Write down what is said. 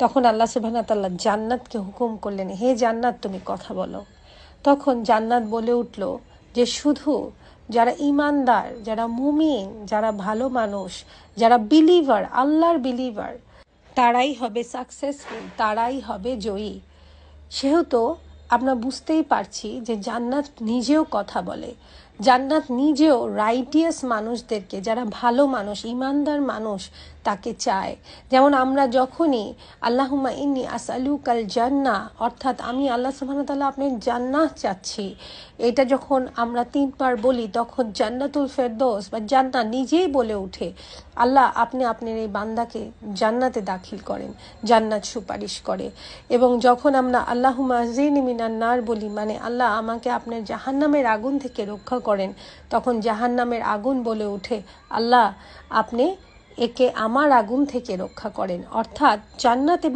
তখন আল্লাহ সুবহানাহু ওয়া তাআলা জান্নাতকে হুকুম করলেন, হে জান্নাত তুমি কথা বলো। তখন জান্নাত বলে উঠল যে শুধু যারা ইমানদার, যারা মুমিন, যারা ভালো মানুষ, যারা বিলিভার, আল্লাহর বিলিভার, তারাই হবে সাকসেসফুল, তারাই হবে জয়ী। সেহেতু আমরা বুঝতেই পারছি যে জান্নাত নিজেও কথা বলে, জান্নাত নিজেও রাইটিয়াস মানুষদেরকে, যারা ভালো মানুষ, ইমানদার মানুষ, তাকে চায়। যেমন আমরা যখনই আল্লাহুম্মা ইন্নী আসআলুকাল জান্নাহ, অর্থাৎ আমি আল্লাহ সুবহানাহু ওয়া তাআলা আপনার জান্নাত চাচ্ছি, এটা যখন আমরা 3 বার বলি, তখন জান্নাতুল ফেরদৌস বা জান্নাত নিজেই বলে ওঠে, আল্লাহ আপনি আপনার এই বান্দাকে জান্নাতে দাখিল করেন, জান্নাত সুপারিশ করে। এবং যখন আমরা আল্লাহুম্মা আজিরনি মিনান নার বলি, মানে আল্লাহ আমাকে আপনার জাহান্নামের আগুন থেকে রক্ষা করেন, তখন জাহান্নামের আগুন বলে ওঠে, আল্লাহ আপনি একে আমার আগুন থেকে রক্ষা করেন। অর্থাৎ জান্নাতে